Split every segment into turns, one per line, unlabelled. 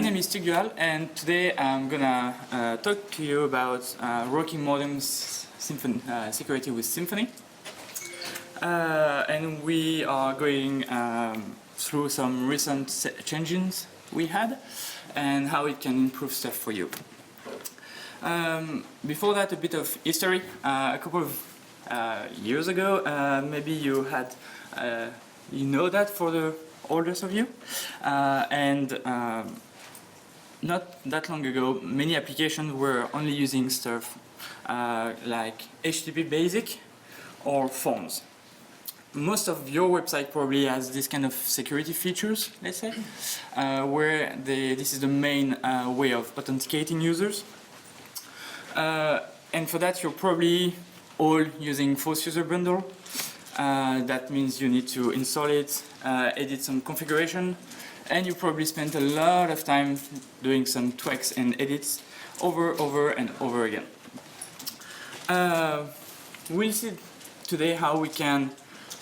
My name is Tugdual, and today I'm gonna talk to you about working modern security with Symfony. And we are going through some recent changes we had and how it can improve stuff for you. Before that, a bit of history. A couple of years ago, maybe you had, you know that for the oldest of you, not that long ago, many applications were only using stuff like HTTP basic or forms. Most of your website probably has this kind of security features, let's say, where this is the main way of authenticating users. And for that, you're probably all using Force User Bundle. That means you need to install it, edit some configuration, and you probably spent a lot of time doing some tweaks and edits over and over again. We'll see today how we can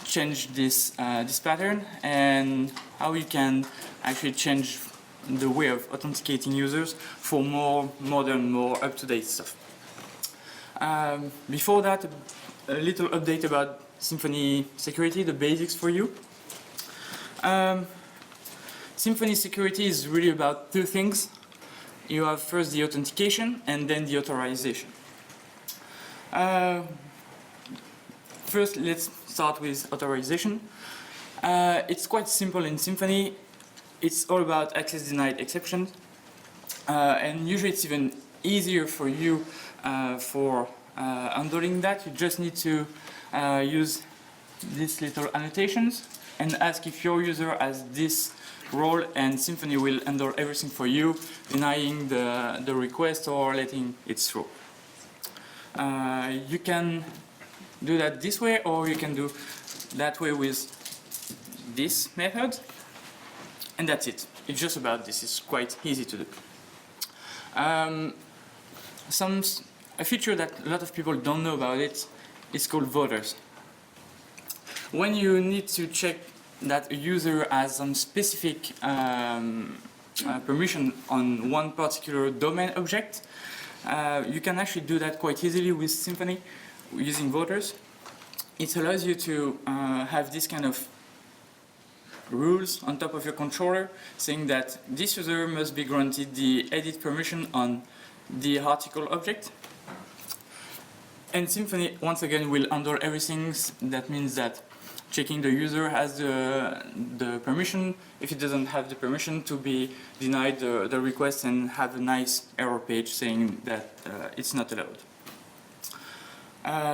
change this pattern and how we can actually change the way of authenticating users for more modern, more up-to-date stuff. Before that, a little update about Symfony security, the basics for you. Symfony security is really about two things. You have first the authentication and then the authorization. First, let's start with authorization. It's quite simple in Symfony. It's all about access denied exceptions. And usually it's even easier for you for handling that. You just need to use these little annotations and ask if your user has this role, and Symfony will handle everything for you, denying the request or letting it through. You can do that this way, or you can do that way with this method, and that's it. It's just about this. It's quite easy to do. A feature that a lot of people don't know about it is called voters. When you need to check that a user has some specific permission on one particular domain object, you can actually do that quite easily with Symfony using voters. It allows you to have this kind of rules on top of your controller saying that this user must be granted the edit permission on the article object. And Symfony, once again, will handle everything. That means that checking the user has the permission. If it doesn't have the permission, to be denied the request and have a nice error page saying that it's not allowed.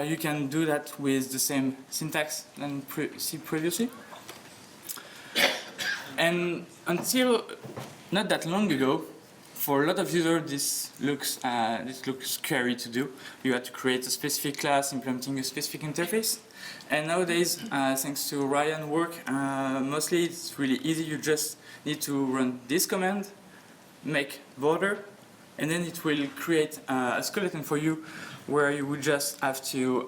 You can do that with the same syntax than previously. And until not that long ago, for a lot of users, this looks scary to do. You had to create a specific class implementing a specific interface. And nowadays, thanks to Ryan's work, mostly it's really easy. You just need to run this command, make voter, and then it will create a skeleton for you where you would just have to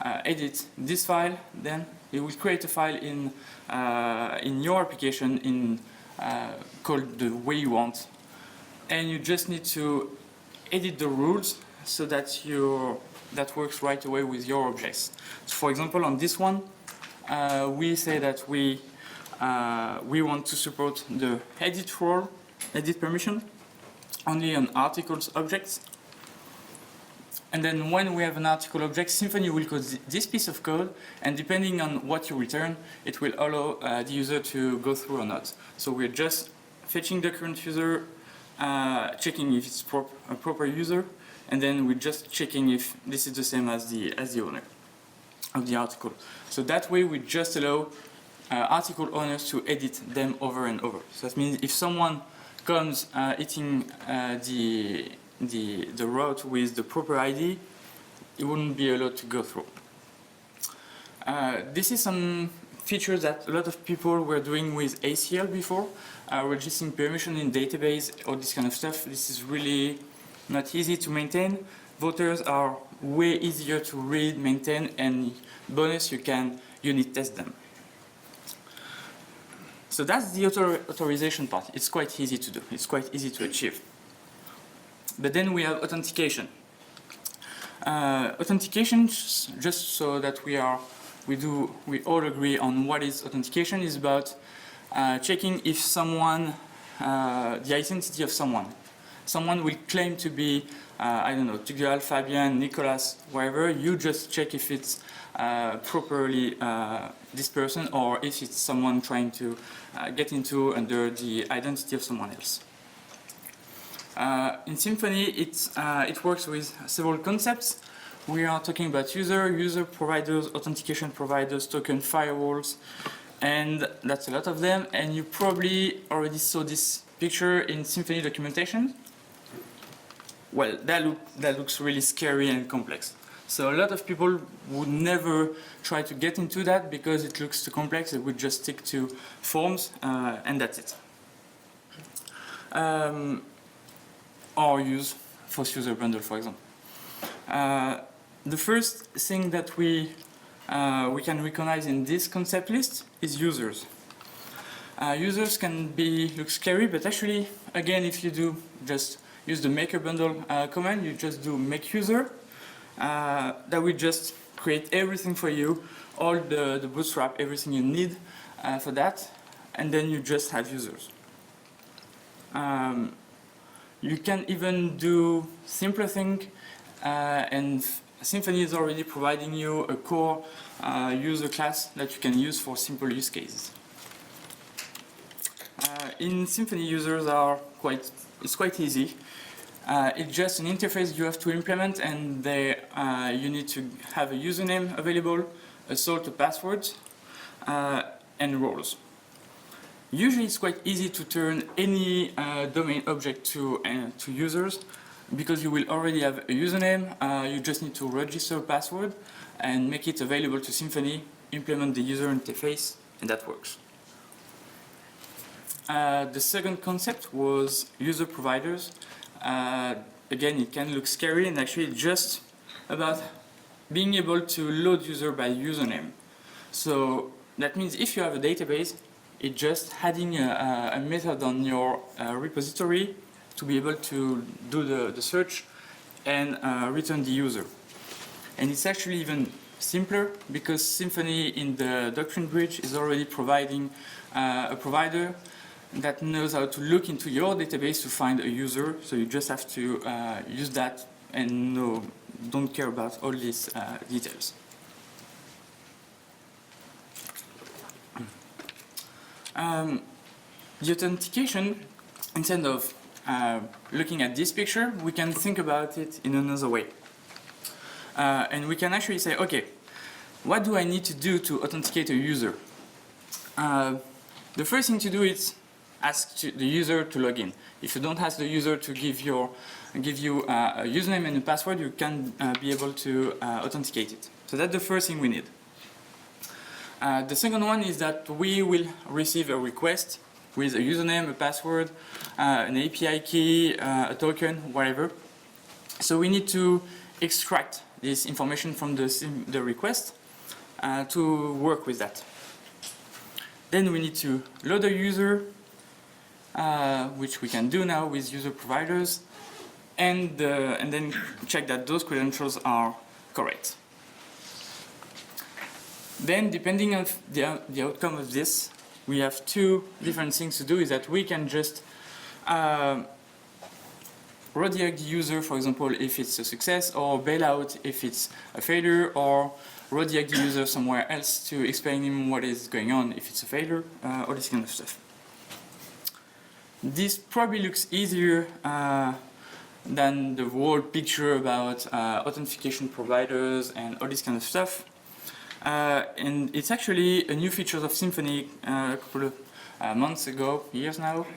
edit this file. Then it will create a file in your application called the way you want. And you just need to edit the rules so that that works right away with your objects. So for example, on this one, we say that we want to support the edit role, edit permission, only on articles objects. And then when we have an article object, Symfony will code this piece of code, and depending on what you return, it will allow the user to go through or not. So we're just fetching the current user, checking if it's a proper user, and then we're just checking if this is the same as the owner of the article. So that way we just allow article owners to edit them over and over. So that means if someone comes hitting the route with the proper ID, it wouldn't be allowed to go through. This is some features that a lot of people were doing with ACL before, registering permission in database, all this kind of stuff. This is really not easy to maintain. Voters are way easier to read, maintain, and bonus, you can unit test them. So that's the authorization part. It's quite easy to do. It's quite easy to achieve. But then we have authentication. Authentication, just so that we all agree on what is authentication, is about checking if someone, the identity of someone. Someone will claim to be, I don't know, Tugdual, Fabian, Nicolas, whatever. You just check if it's properly this person, or if it's someone trying to get into under the identity of someone else. In Symfony, it works with several concepts. We are talking about user providers, authentication providers, token firewalls, and that's a lot of them. And you probably already saw this picture in Symfony documentation. Well, that looks really scary and complex. So a lot of people would never try to get into that because it looks too complex. They would just stick to forms and that's it. Or use Force User Bundle, for example. The first thing that we can recognize in this concept list is users. Users can look scary, but actually, again, if you do just use the maker bundle command, you just do make user, that will just create everything for you, all the bootstrap, everything you need for that, and then you just have users. You can even do simpler thing, and Symfony is already providing you a core user class that you can use for simple use cases. In Symfony, users it's quite easy. It's just an interface you have to implement, and you need to have a username available, a salt, a password, and roles. Usually it's quite easy to turn any domain object to users, because you will already have a username. You just need to register a password and make it available to Symfony, implement the user interface, and that works. The second concept was user providers. Again, it can look scary, and actually it's just about being able to load user by username. So that means if you have a database, it's just adding a method on your repository to be able to do the search and return the user. And it's actually even simpler, because Symfony in the Doctrine Bridge is already providing a provider that knows how to look into your database to find a user. So you just have to use that and don't care about all these details. The authentication, instead of looking at this picture, we can think about it in another way. And we can actually say, okay, what do I need to do to authenticate a user? The first thing to do is ask the user to log in. If you don't ask the user to give you a username and a password, you can't be able to authenticate it. So that's the first thing we need. The second one is that we will receive a request with a username, a password, an API key, a token, whatever. So we need to extract this information from the request to work with that. Then we need to load a user, which we can do now with user providers, and then check that those credentials are correct. Then, depending on the outcome of this, we have two different things to do. Is that we can just redirect the user, for example, if it's a success, or bail out if it's a failure, or redirect the user somewhere else to explain him what is going on if it's a failure, all this kind of stuff. This probably looks easier than the whole picture about authentication providers and all this kind of stuff. And it's actually a new feature of Symfony a couple of months ago, years now,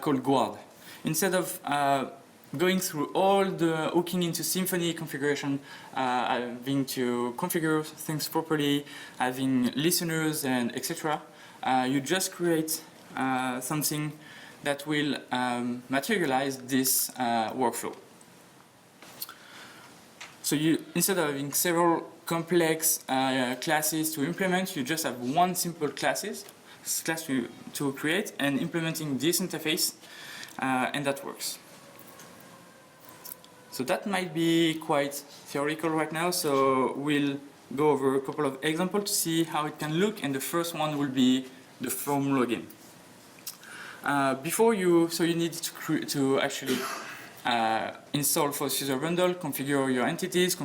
called Guard. Instead of going through all the hooking into Symfony configuration, having to configure things properly, having listeners and etc., you just create something that will materialize this workflow. So instead of having several complex classes to implement, you just have one simple class class to create and implementing this interface, and that works. So that might be quite theoretical right now, so we'll go over a couple of examples to see how it can look, and the first one will be the form login. You need to actually install FOSS user bundle, configure your entities,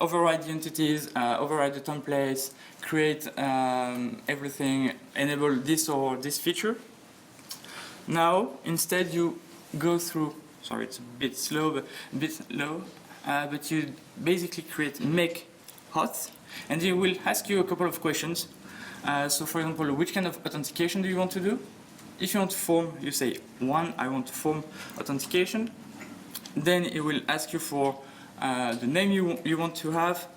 override the entities, override the templates, create everything, enable this or this feature. Now, instead you go through, sorry, it's a bit slow, but a bit low, but you basically create make auth, and it will ask you a couple of questions. So for example, which kind of authentication do you want to do? If you want to form, you say 1, I want to form authentication. Then it will ask you for the name you want to have,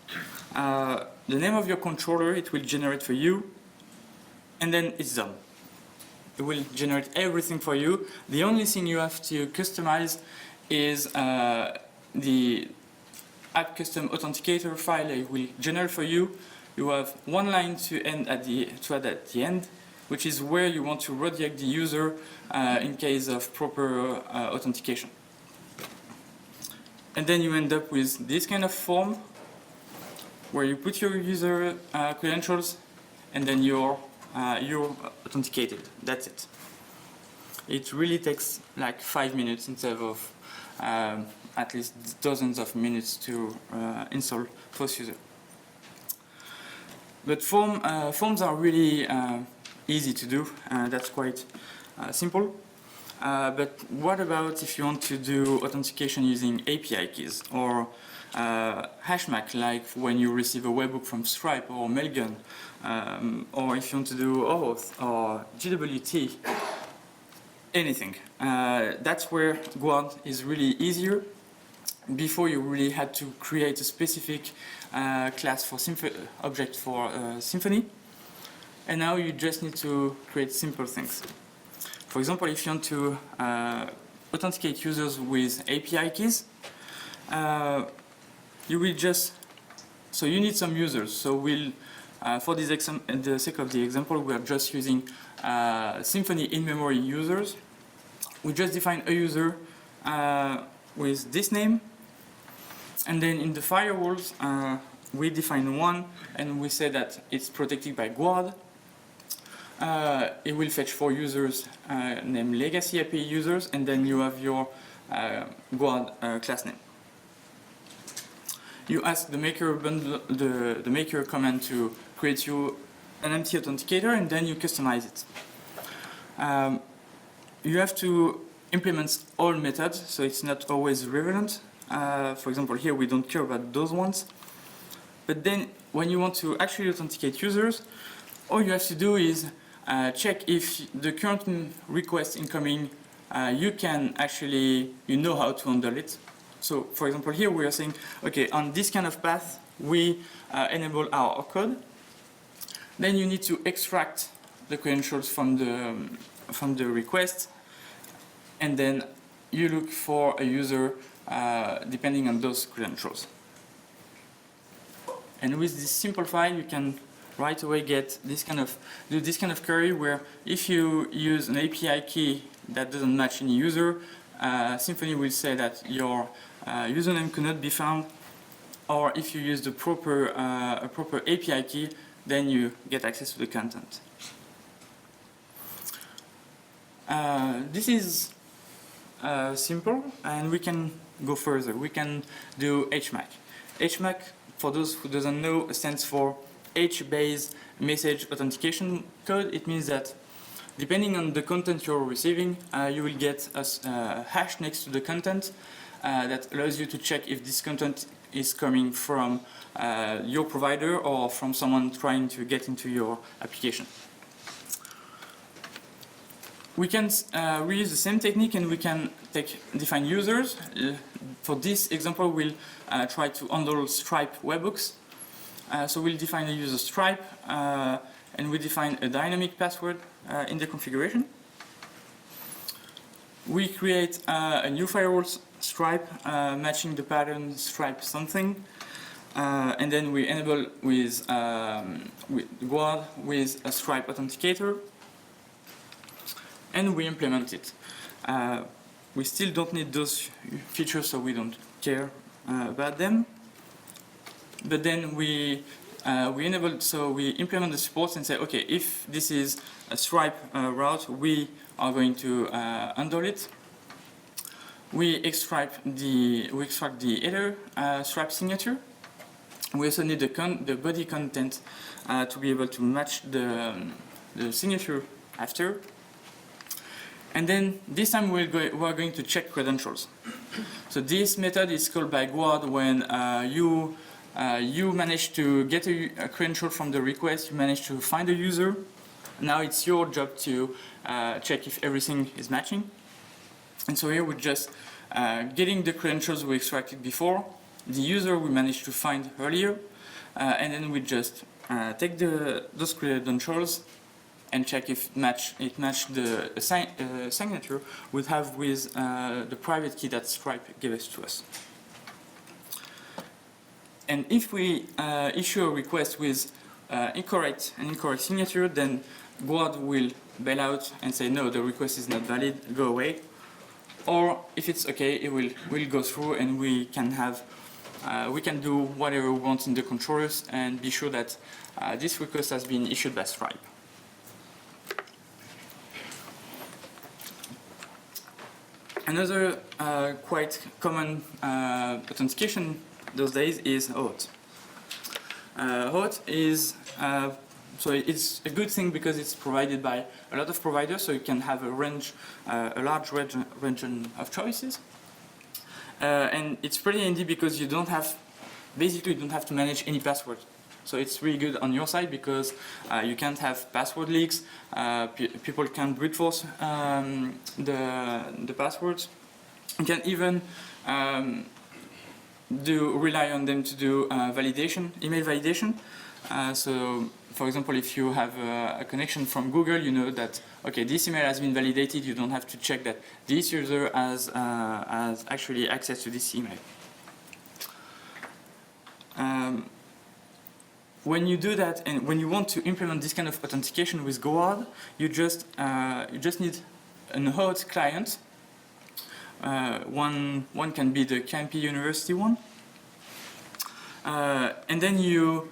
the name of your controller it will generate for you, and then it's done. It will generate everything for you. The only thing you have to customize is the app custom authenticator file it will generate for you. You have one line to add at the end, which is where you want to redirect the user in case of proper authentication. And then you end up with this kind of form where you put your user credentials and then you're authenticated. That's it. It really takes like 5 minutes instead of at least dozens of minutes to install FOSS user. But forms are really easy to do. That's quite simple. But what about if you want to do authentication using API keys or hashmark, like when you receive a webhook from Stripe or Mailgun, or if you want to do OAuth or GWT, anything. That's where Guard is really easier. Before you really had to create a specific class for object for Symfony, and now you just need to create simple things. For example, if you want to authenticate users with API keys, you will just, so you need some users. So we'll, for the sake of the example, we are just using Symfony in-memory users. We just define a user with this name, and then in the firewalls, we define one, and we say that it's protected by Guard. It will fetch 4 users named legacy API users, and then you have your Guard class name. You ask the maker bundle, the maker command to create you an empty authenticator, and then you customize it. You have to implement all methods, so it's not always relevant. For example, here we don't care about those ones. But then when you want to actually authenticate users, all you have to do is check if the current request incoming, you know how to handle it. So for example, here we are saying, okay, on this kind of path, we enable our code. Then you need to extract the credentials from the request, and then you look for a user depending on those credentials. And with this simple file, you can right away get this kind of query where if you use an API key that doesn't match any user, Symfony will say that your username cannot be found, or if you use the proper API key, then you get access to the content. This is simple, and we can go further. We can do HMAC. HMAC, for those who doesn't know, stands for H-based message authentication code. It means that depending on the content you're receiving, you will get a hash next to the content that allows you to check if this content is coming from your provider or from someone trying to get into your application. We can reuse the same technique, and we can define users. For this example, we'll try to handle Stripe webhooks. So we'll define a user Stripe, and we define a dynamic password in the configuration. We create a new firewall Stripe, matching the pattern Stripe something. and then we enable with Guard with a Stripe authenticator, and we implement it. We still don't need those features, so we don't care about them. But then we enable, so we implement the support and say, okay, if this is a Stripe route, we are going to undo it. We extract the header Stripe signature. We also need the body content to be able to match the signature after. And then this time we are going to check credentials. So this method is called by Guard when you manage to get a credential from the request, you manage to find a user. Now it's your job to check if everything is matching. And so here we're just getting the credentials we extracted before, the user we managed to find earlier, and then we just take those credentials and check if it matched the signature we have with the private key that Stripe gave us to us. And if we issue a request with incorrect signature, then Guard will bail out and say no, the request is not valid, go away. Or if it's okay, it will go through, and we can do whatever we want in the controllers and be sure that this request has been issued by Stripe. Another quite common authentication those days is OAuth. OAuth is so it's a good thing because it's provided by a lot of providers, so you can have a large range of choices. And it's pretty handy because you don't have to manage any password. So it's really good on your side because you can't have password leaks. People can brute force the passwords. You can even rely on them to do validation, email validation. So, for example, if you have a connection from Google, you know that okay, this email has been validated. You don't have to check that this user has actually access to this email. When you do that, and when you want to implement this kind of authentication with Guard, you just need an OAuth client. One can be the KMP University one, and then you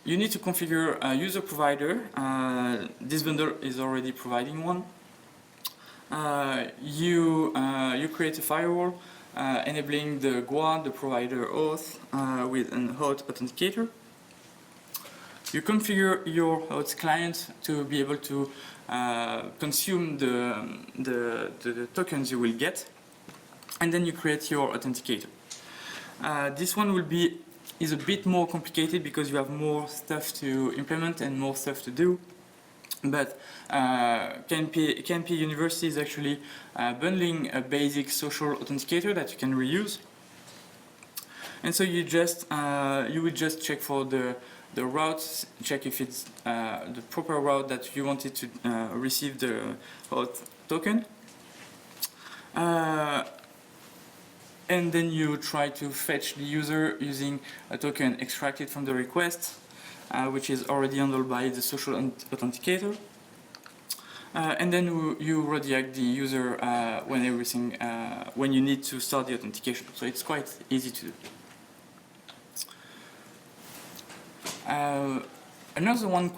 need to configure a user provider. This bundle is already providing one. You create a firewall enabling the Guard, the provider auth with an OAuth authenticator. You configure your OAuth client to be able to consume the tokens you will get, and then you create your authenticator. This one is a bit more complicated because you have more stuff to implement and more stuff to do. But KMP University is actually bundling a basic social authenticator that you can reuse. And so you would just check for the routes, check if it's the proper route that you wanted to receive the auth token. And then you try to fetch the user using a token extracted from the request, which is already handled by the social authenticator. And then you redirect the user when you need to start the authentication. So it's quite easy to do. Another one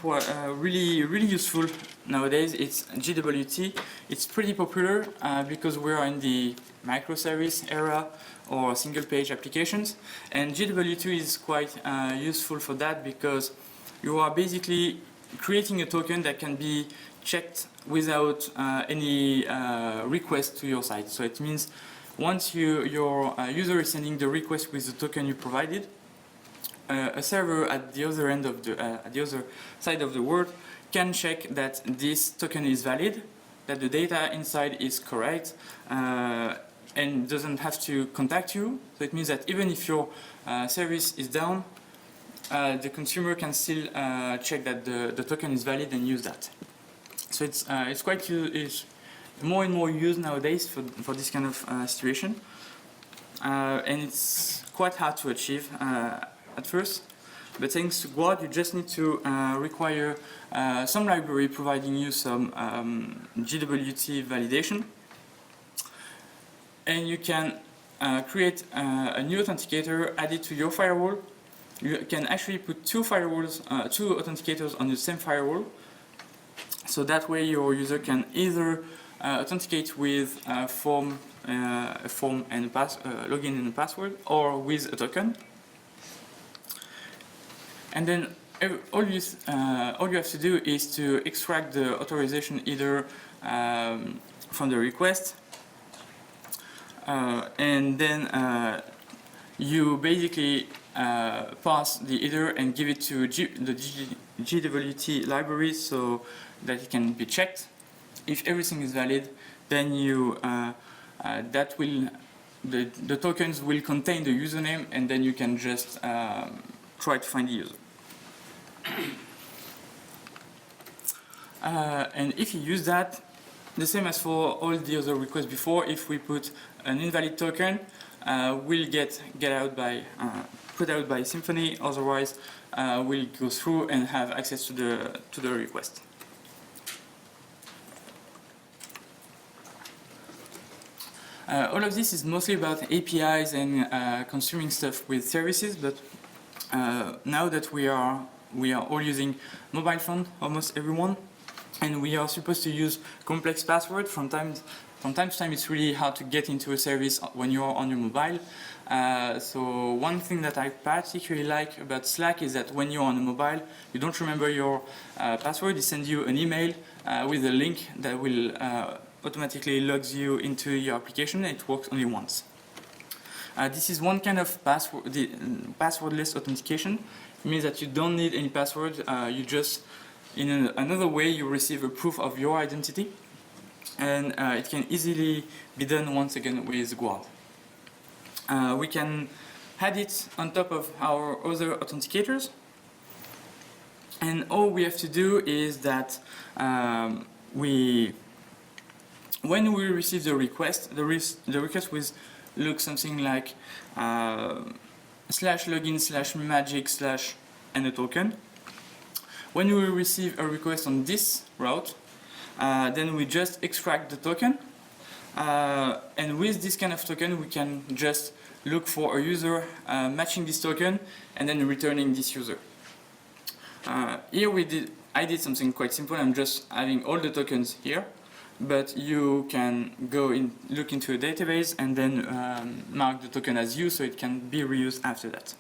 really useful nowadays, it's GWT. It's pretty popular because we are in the microservice era or single page applications, and GWT is quite useful for that because you are basically creating a token that can be checked without any request to your site. So it means once your user is sending the request with the token you provided, a server at the other end of the other side of the world can check that this token is valid, that the data inside is correct, and doesn't have to contact you. So it means that even if your service is down, the consumer can still check that the token is valid and use that. So it's more and more used nowadays for this kind of situation, and it's quite hard to achieve. at first, but thanks to Guard, you just need to require some library providing you some GWT validation, and you can create a new authenticator, add it to your firewall. You can actually put two authenticators on the same firewall, so that way your user can either authenticate with a form and login and a password, or with a token. And then all you have to do is to extract the authorization either from the request, and then you basically pass the header and give it to the GWT library so that it can be checked. If everything is valid, then the tokens will contain the username, and then you can just try to find the user. And if you use that, the same as for all the other requests before, if we put an invalid token, will get put out by Symfony. Otherwise, we'll go through and have access to the request. All of this is mostly about APIs and consuming stuff with services, but now that we are all using mobile phone, almost everyone, and we are supposed to use complex passwords. From time to time, it's really hard to get into a service when you are on your mobile. So one thing that I particularly like about Slack is that when you're on a mobile, you don't remember your password. It sends you an email with a link that will automatically logs you into your application, and it works only once. This is one kind of passwordless authentication. It means that you don't need any password. You just, in another way, you receive a proof of your identity, and it can easily be done once again with Guard. We can add it on top of our other authenticators, and all we have to do is that when we receive the request, the request will look something like /login/magic/ and a token. When we receive a request on this route, then we just extract the token, and with this kind of token we can just look for a user matching this token and then returning this user. Here I did something quite simple. I'm just adding all the tokens here, but you can go look into a database and then mark the token as used, so it can be reused after that.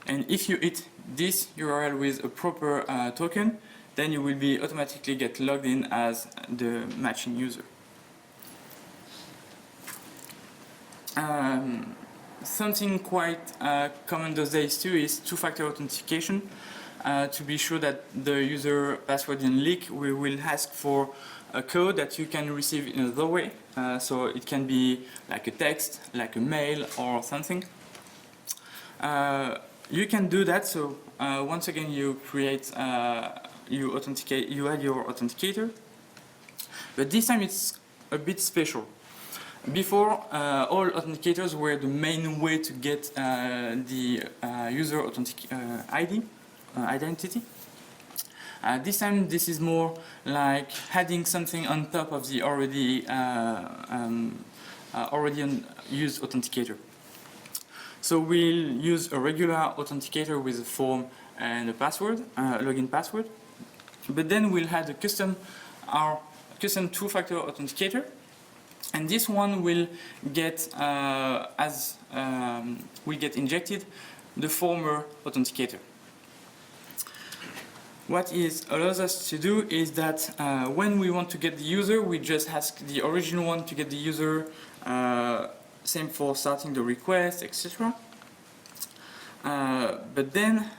And if you hit this URL with a proper token, then you will be automatically get logged in as the matching user. Something quite common those days too is two-factor authentication. To be sure that the user password didn't leak, we will ask for a code that you can receive in another way. So it can be like a text, like a mail, or something. You can do that. So once again, you create, you add your authenticator, but this time it's a bit special. Before, all authenticators were the main way to get the user identity. This time, this is more like adding something on top of the already used authenticator. So we'll use a regular authenticator with a form and a password, login password. But then we'll add our custom two-factor authenticator, and this one will get will get injected the former authenticator. What it allows us to do is that when we want to get the user, we just ask the original one to get the user. Same for starting the request, etc. But then,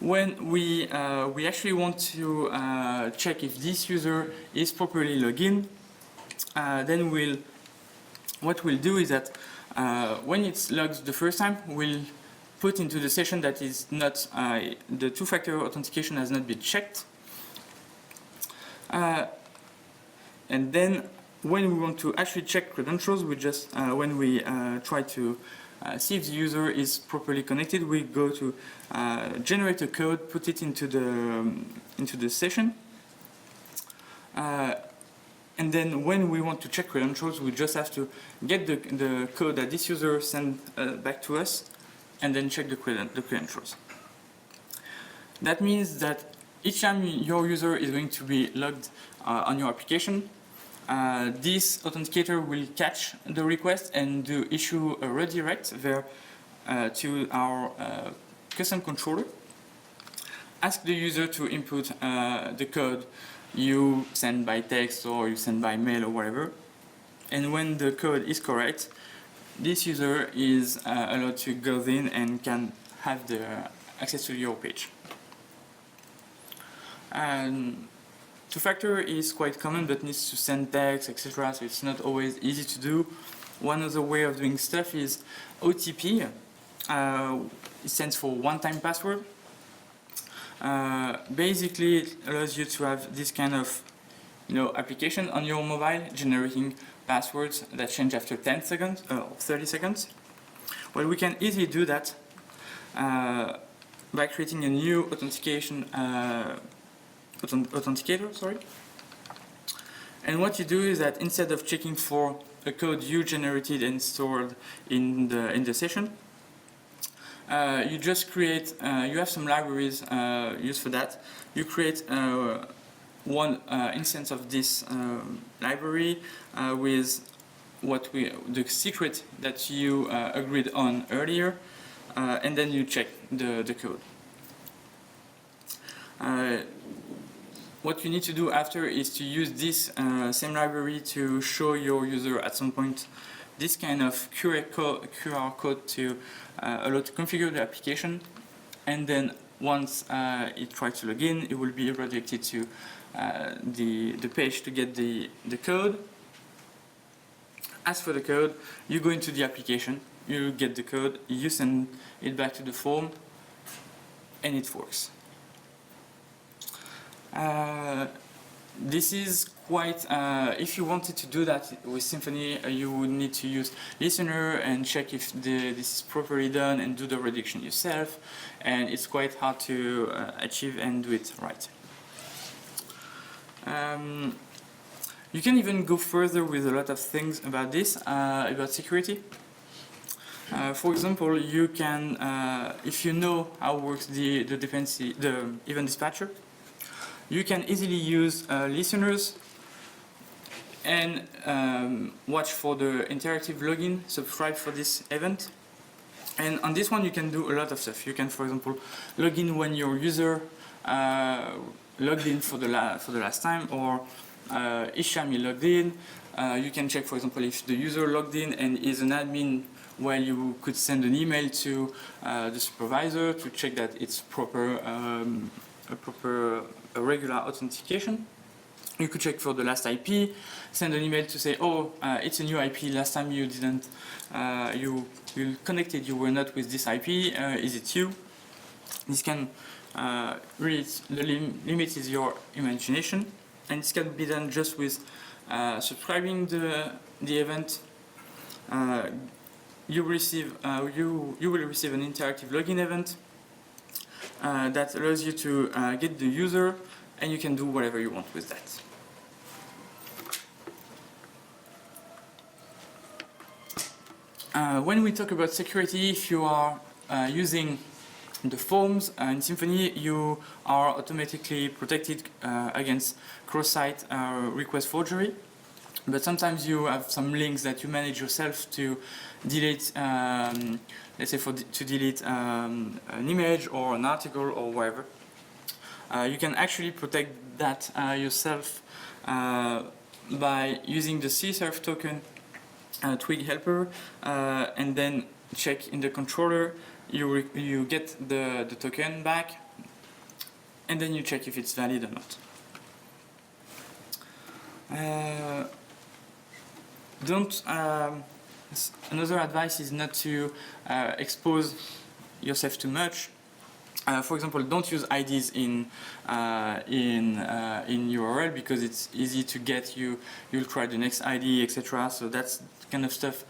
when we actually want to check if this user is properly logged in, then what we'll do is that when it's logged the first time, we'll put into the session that is not the two-factor authentication has not been checked, and then when we want to actually check credentials, we just when we try to see if the user is properly connected, we go to generate a code, put it into the session, and then when we want to check credentials, we just have to get the code that this user sent back to us, and then check the credentials. That means that each time your user is going to be logged on your application, this authenticator will catch the request and issue a redirect there to our custom controller. Ask the user to input the code you send by text or you send by mail or whatever. And when the code is correct, this user is allowed to go in and can have the access to your page. Two-factor is quite common but needs to send text, etc. So it's not always easy to do. One other way of doing stuff is OTP. It stands for one-time password. Basically, it allows you to have this kind of application on your mobile generating passwords that change after 10 seconds or 30 seconds. Well, we can easily do that by creating a new authenticator, sorry. And what you do is that instead of checking for a code you generated and stored in the session, you just create, you have some libraries used for that. You create one instance of this library with the secret that you agreed on earlier, and then you check the code. What you need to do after is to use this same library to show your user at some point this kind of QR code to allow to configure the application, and then once it tries to log in, it will be redirected to the page to get the code. As for the code, you go into the application, you get the code, you send it back to the form, and it works. This is quite, if you wanted to do that with Symfony, you would need to use listener and check if this is properly done and do the reduction yourself, and it's quite hard to achieve and do it right. You can even go further with a lot of things about this, about security. For example, you can, if you know how works the event dispatcher, you can easily use listeners and watch for the interactive login, subscribe for this event. And on this one you can do a lot of stuff. You can, for example, log in when your user logged in for the last time, or each time you logged in. You can check, for example, if the user logged in and is an admin, well, you could send an email to the supervisor to check that it's a regular authentication. You could check for the last IP, send an email to say, oh, it's a new IP, last time you didn't, you connected, you were not with this IP, is it you? This can, really, the limit is your imagination, and this can be done just with subscribing the event. You will receive an interactive login event that allows you to get the user, and you can do whatever you want with that. When we talk about security, if you are using the forms in Symfony, you are automatically protected against cross-site request forgery. But sometimes you have some links that you manage yourself to delete, let's say to delete an image or an article or whatever. You can actually protect that yourself by using the cserf token twig helper, and then check in the controller. You get the token back, and then you check if it's valid or not. Another advice is not to expose yourself too much. For example, don't use IDs in URL, because it's easy to get. You'll try the next ID, etc. So that's kind of stuff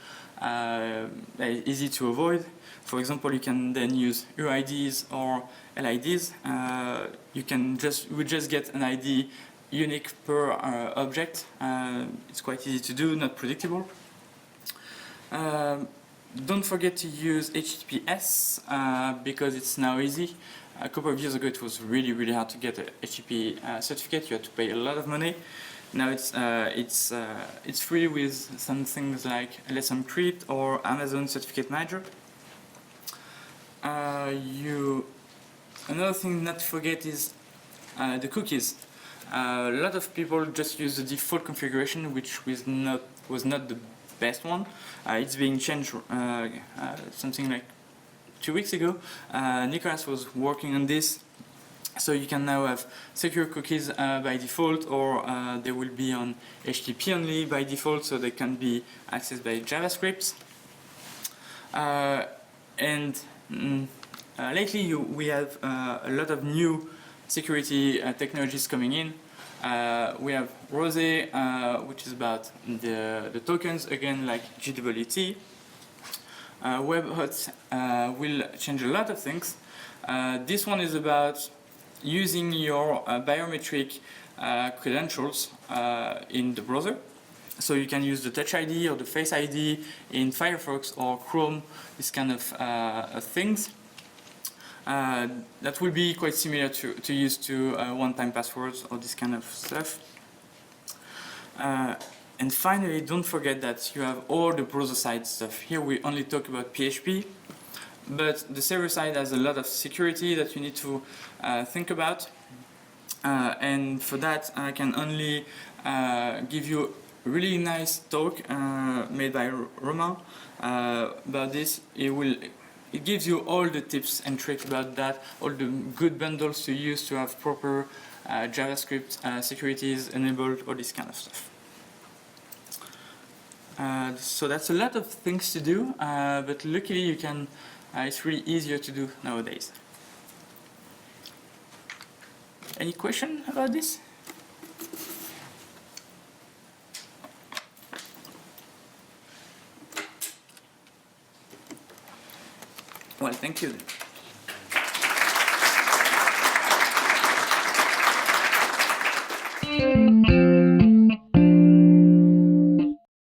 easy to avoid. For example, you can then use UIDs or LIDs. We just get an ID unique per object. It's quite easy to do, not predictable. Don't forget to use HTTPS because it's now easy. A couple of years ago it was really hard to get a HTTP certificate. You had to pay a lot of money. Now it's free with some things like Let's Encrypt or Amazon Certificate Manager. Another thing not to forget is the cookies. A lot of people just use the default configuration, which was not the best one. It's being changed something like 2 weeks ago. Nicolas was working on this, so you can now have secure cookies by default, or they will be on HTTP only by default, so they can be accessed by JavaScript. Lately we have a lot of new security technologies coming in. We have Rose, which is about the tokens, again like GWT. WebHot will change a lot of things. This one is about using your biometric credentials in the browser. So you can use the Touch ID or the Face ID in Firefox or Chrome, this kind of things. That will be quite similar to use to one-time passwords or this kind of stuff. And finally, don't forget that you have all the browser-side stuff. Here we only talk about PHP, but the server-side has a lot of security that you need to think about. And for that, I can only give you a really nice talk made by Romain about this. It gives you all the tips and tricks about that, all the good bundles to use to have proper JavaScript securities enabled, all this kind of stuff. So that's a lot of things to do, but luckily you can. It's really easier to do nowadays. Any question about this? Well, thank you.